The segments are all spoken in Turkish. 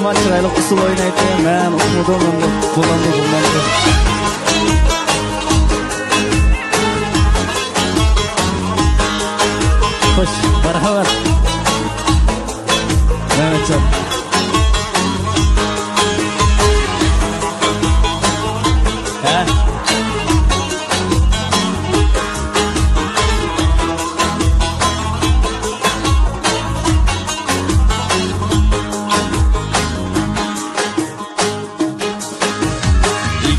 Aman çıraylık usul oynaydı. Ben umudum kullandım. Hoş, merhaba. Mehmetcan.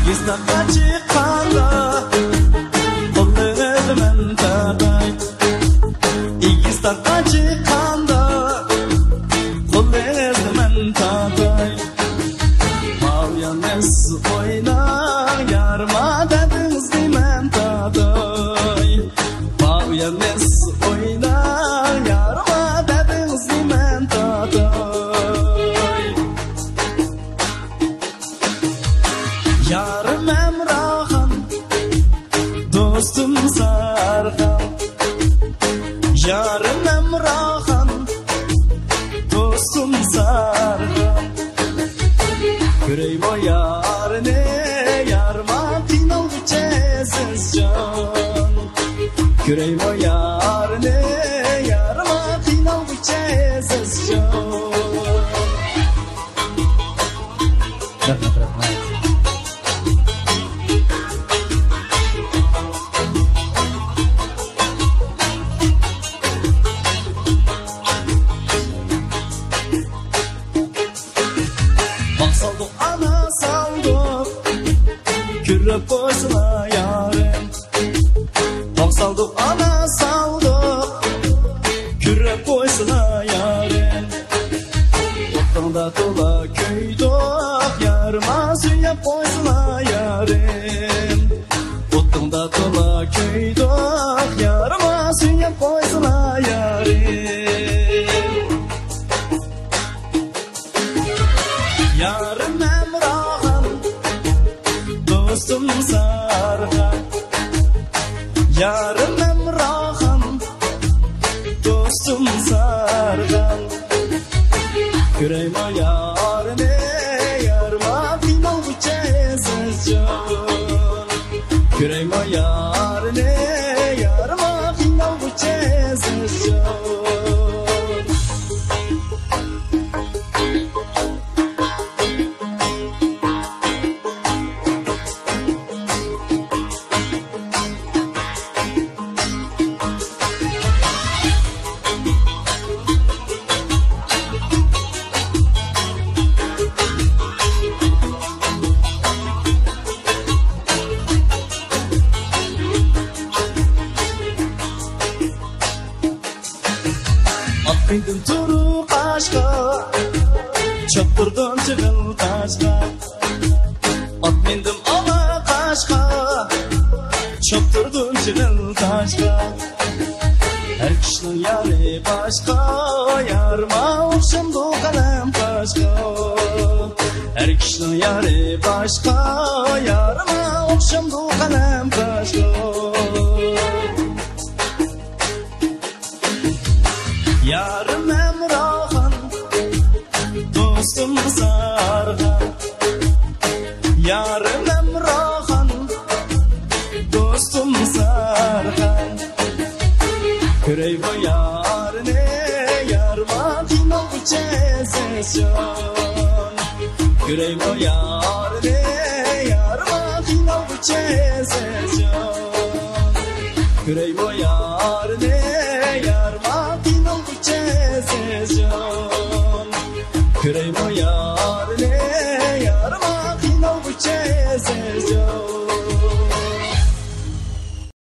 İgizdan'a çıkanda Kolları men taday İgizdan'a çıkanda Kolları men taday Mavyanes oynar Yarma dediniz men taday Mavyanes oynar Yarma dediniz men taday Yarım Emrah'ın dostum Sarhan Yarım Emrah'ın dostum Sarhan Görey o yarını yarma final geçesiz can Görey o yarını yarma final geçesiz can Saldık ana saldık Kürrep boşuna yarım Bak saldık ana saldık Kürrep boşuna yarım Otanda dola köydük Yarıma süyep boşuna yarım Otanda dola köydük Yarıma süyep boşuna yarım Yarım Emrah'ın dostum Sarhan Yarım Emrah'ın dostum Sarhan Göreyim o yarını yarma final geçesiz can Göreyim o yarını yarma final geçesiz can Atmaydın turu aşka Çöptürdün çığıl taşka Atmaydım ama kaşka Çöptürdün çığıl taşka Her kişinin yarı başka Yarma okşamdı kalem taşka Her kişinin yarı başka Yarma okşamdı kalem taşka Yarım Emrah'ın dostum Sarhan Yarım Emrah'ın dostum Sarhan Görey bu yarını yarma final geçesiz can Görey bu yarını yarma final geçesiz can Görey bu yarını yarma final geçesiz can Görey bu yarını